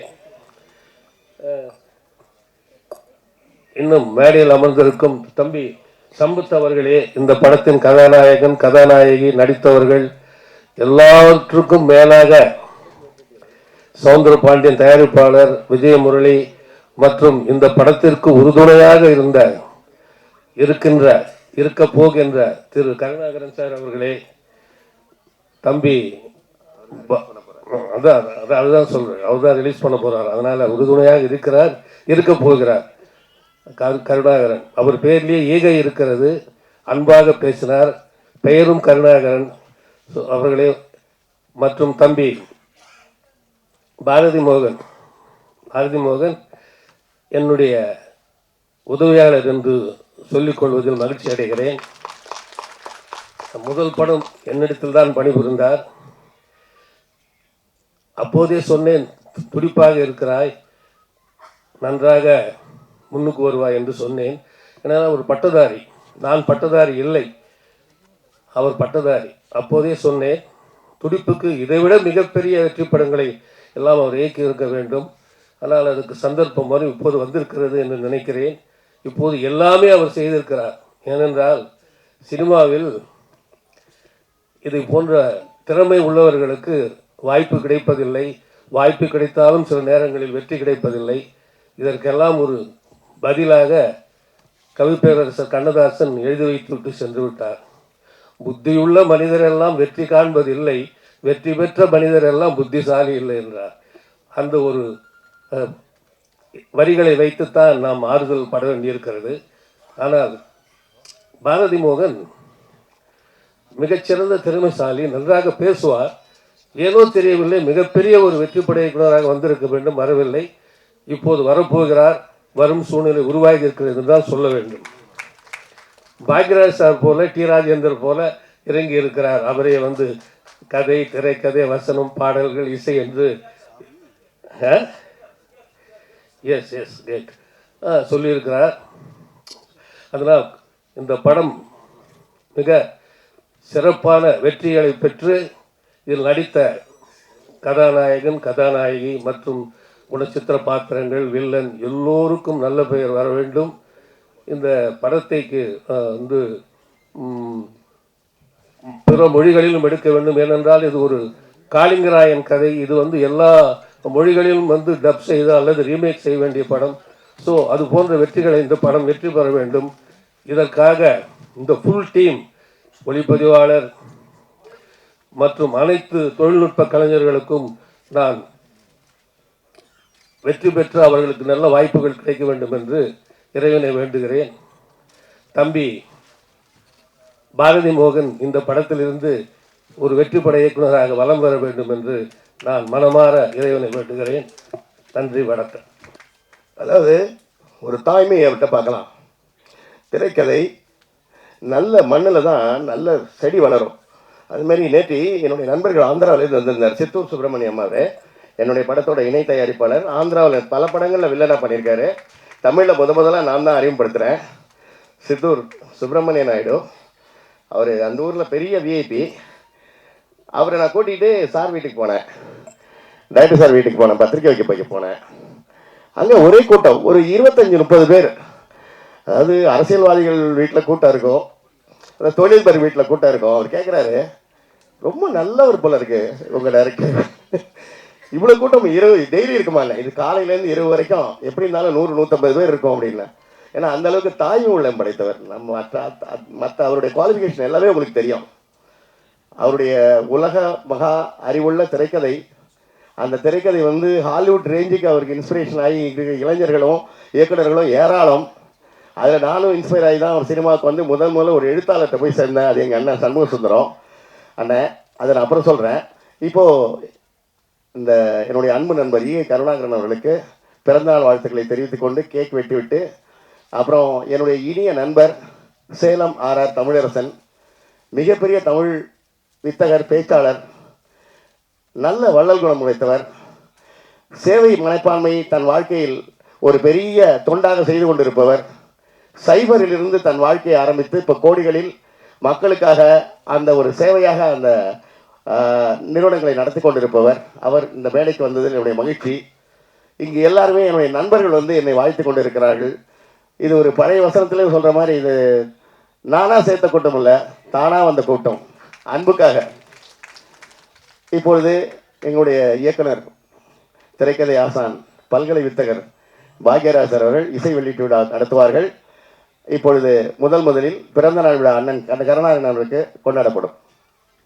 இன்னும் மேடையில் அமர்ந்திருக்கும் தம்பி சம்பத் அவர்களே, இந்த படத்தின் கதாநாயகன், கதாநாயகி, நடித்தவர்கள், எல்லாவற்றுக்கும் மேலாக சவுந்தரபாண்டியன் தயாரிப்பாளர் விஜயமுரளி மற்றும் இந்த படத்திற்கு உறுதுணையாக இருக்க போகின்ற திரு கருணாகரன் சார் அவர்களே, தம்பி அதுதான் சொல்றேன், அவர் தான் ரிலீஸ் பண்ண போறார், அதனால உறுதுணையாக இருக்க போகிறார் கருணாகரன். அவர் பெயர்லேயே ஈகை இருக்கிறது. அன்பாக பேசினார். பெயரும் கருணாகரன் அவர்களே. மற்றும் தம்பி பாரதி மோகன் என்னுடைய உதவியாளர் என்று சொல்லிக் கொள்வதில் மகிழ்ச்சி அடைகிறேன். முதல் படம் என்னிடத்தில் தான் பணிபுரிந்தார். அப்போதே சொன்னேன், துடிப்பாக இருக்கிறாய், நன்றாக முன்னுக்கு வருவாய் என்று சொன்னேன். ஏன்னா அவர் பட்டதாரி, நான் பட்டதாரி இல்லை, அவர் பட்டதாரி. அப்போதே சொன்னேன், துடிப்புக்கு இதைவிட மிகப்பெரிய வெற்றி படங்களை எல்லாம் அவர் இயக்கி இருக்க வேண்டும். ஆனால் அதுக்கு சந்தர்ப்பம் வரும் இப்போது வந்திருக்கிறது என்று நினைக்கிறேன். இப்போது எல்லாமே அவர் செய்திருக்கிறார். ஏனென்றால் சினிமாவில் இதை போன்ற திறமை உள்ளவர்களுக்கு வாய்ப்பு கிடைப்பதில்லை. வாய்ப்பு கிடைத்தாலும் சில நேரங்களில் வெற்றி கிடைப்பதில்லை. இதற்கெல்லாம் ஒரு பதிலாக கவிப்பேரரசர் கண்ணதாசன் எழுதி வைத்துவிட்டு சென்று விட்டார். புத்தியுள்ள மனிதரெல்லாம் வெற்றி காண்பதில்லை, வெற்றி பெற்ற மனிதரெல்லாம் புத்திசாலி இல்லை என்றார். அந்த ஒரு வரிகளை வைத்துத்தான் நாம் ஆறுதல் பட வேண்டியிருக்கிறது. ஆனால் பாரதி மோகன் மிகச்சிறந்த திறமைசாலி, நன்றாக பேசுவார். ஏனோ தெரியவில்லை, மிகப்பெரிய ஒரு வெற்றிப்படை இயக்குனராக வந்திருக்க வேண்டும், வரவில்லை. இப்போது வரப்போகிறார். வரும் சூழ்நிலை உருவாகி இருக்கிறது என்றுதான் சொல்ல வேண்டும். பாக்யராஜ் சார் போல, டி ராஜேந்தர் போல இறங்கி இருக்கிறார். அவரே வந்து கதை, திரைக்கதை, வசனம், பாடல்கள், இசை என்று சொல்லியிருக்கிறார். அதனால் இந்த படம் மிக சிறப்பான வெற்றிகளை பெற்று இதில் நடித்த கதாநாயகன், கதாநாயகி மற்றும் குணச்சித்திர பாத்திரங்கள், வில்லன் எல்லோருக்கும் நல்ல பெயர் வர வேண்டும். இந்த படத்தைக்கு வந்து பிற மொழிகளிலும் எடுக்க வேண்டும். ஏனென்றால் இது ஒரு காளிங்கராயன் கதை. இது வந்து எல்லா மொழிகளிலும் வந்து டப் செய்த அல்லது ரீமேக் செய்ய வேண்டிய படம். ஸோ அது போன்ற வெற்றிகளை இந்த படம் வெற்றி பெற வேண்டும். இதற்காக இந்த ஃபுல் டீம், ஒளிப்பதிவாளர் மற்றும் அனைத்து தொழில்நுட்ப கலைஞர்களுக்கும் நான் வெற்றி பெற்று அவர்களுக்கு நல்ல வாய்ப்புகள் கிடைக்க வேண்டும் என்று இறைவனை வேண்டுகிறேன். தம்பி பாரதி மோகன் இந்த படத்திலிருந்து ஒரு வெற்றி பட இயக்குநராக வலம் வர வேண்டும் என்று நான் மனமாற இறைவனை வேண்டுகிறேன். நன்றி, வணக்கம். அதாவது ஒரு தாய்மையை விட்ட பார்க்கலாம். திரைக்கதை நல்ல மண்ணில் தான் நல்ல செடி வளரும். அதுமாரி நேற்று என்னுடைய நண்பர்கள் ஆந்திராவிலேருந்து வந்திருந்தார். சித்தூர் சுப்பிரமணியம் அம்மாவே என்னுடைய படத்தோட இணை தயாரிப்பாளர். ஆந்திராவில் பல படங்களில் வில்லனாக பண்ணியிருக்காரு. தமிழில் முதலாக நான் தான் அறிமுகப்படுத்துகிறேன். சித்தூர் சுப்பிரமணிய நாயுடு. அவர் அந்த ஊரில் பெரிய விஐபி. அவரை நான் கூட்டிகிட்டு சார் வீட்டுக்கு போனேன், டைரக்டர் சார் வீட்டுக்கு போனேன், பத்திரிக்கை வைக்க போனேன். அங்கே ஒரே கூட்டம், ஒரு 25-30 பேர். அதாவது அரசியல்வாதிகள் வீட்டில் கூட்டம் இருக்கும், அந்த தொழில்பர் வீட்டில் கூட்டம் இருக்கும். அவர் கேட்குறாரு, ரொம்ப நல்லவர் போல இருக்கு உங்கள் டைரக்டர், இவ்வளோ கூட்டம் டெய்லி இருக்குமா? இல்லை, இது காலையிலேருந்து இரவு வரைக்கும் எப்படி இருந்தாலும் 100-150 பேர் இருக்கும் அப்படின்னு. ஏன்னா அந்த அளவுக்கு தாய்மை உள்ளம் படைத்தவர். நம்ம மற்ற அவருடைய குவாலிஃபிகேஷன் எல்லாமே உங்களுக்கு தெரியும். அவருடைய உலக மகா அறிவுள்ள திரைக்கதை, அந்த திரைக்கதை வந்து ஹாலிவுட் ரேஞ்சுக்கு அவருக்கு இன்ஸ்பிரேஷன் ஆகி இளைஞர்களும் இயக்குநர்களும் ஏராளம். அதில் நானும் இன்ஸ்பயர் ஆகி தான் அவர் சினிமாவுக்கு வந்து முதல்ல ஒரு எழுத்தாளர்கிட்ட போய் சேர்ந்தேன். அது எங்கள் அண்ணன் சண்முக சுந்தரம் அண்ணன். அதை நான் அப்புறம் சொல்கிறேன். இப்போது இந்த என்னுடைய அன்பு நண்பர் கருணாகரன் அவர்களுக்கு பிறந்தநாள் வாழ்த்துக்களை தெரிவித்துக் கொண்டு கேக் வெட்டிவிட்டு, அப்புறம் என்னுடைய இனிய நண்பர் சேலம் ஆர்ஆர் தமிழரசன், மிகப்பெரிய தமிழ் வித்தகர், பேச்சாளர், நல்ல வள்ளல் குணம் உடைத்தவர், சேவை மனப்பான்மை தன் வாழ்க்கையில் ஒரு பெரிய தொண்டாக செய்து கொண்டிருப்பவர், சைபரிலிருந்து தன் வாழ்க்கையை ஆரம்பித்து இப்போ கோடிகளில் மக்களுக்காக அந்த ஒரு சேவையாக அந்த நிறுவனங்களை நடத்தி கொண்டிருப்பவர். அவர் இந்த மேடைக்கு வந்ததில் என்னுடைய மகிழ்ச்சி. இங்கு எல்லாருமே என்னுடைய நண்பர்கள் வந்து என்னை வாழ்த்து கொண்டு இருக்கிறார்கள். இது ஒரு பழைய வசனத்திலே சொல்கிற மாதிரி, இது நானாக சேர்த்த கூட்டம் இல்லை, தானாக வந்த கூட்டம். அன்புக்காக இப்பொழுது எங்களுடைய இயக்குனர், திரைக்கதை ஆசான், பல்கலை வித்தகர் பாக்யராஜர் அவர்கள் இசை வெளியீட்டு விழா நடத்துவார்கள். இப்பொழுது முதலில் பிறந்த நாள் விழா அண்ணன் கருணாகரன் அவர்களுக்கு கொண்டாடப்படும்.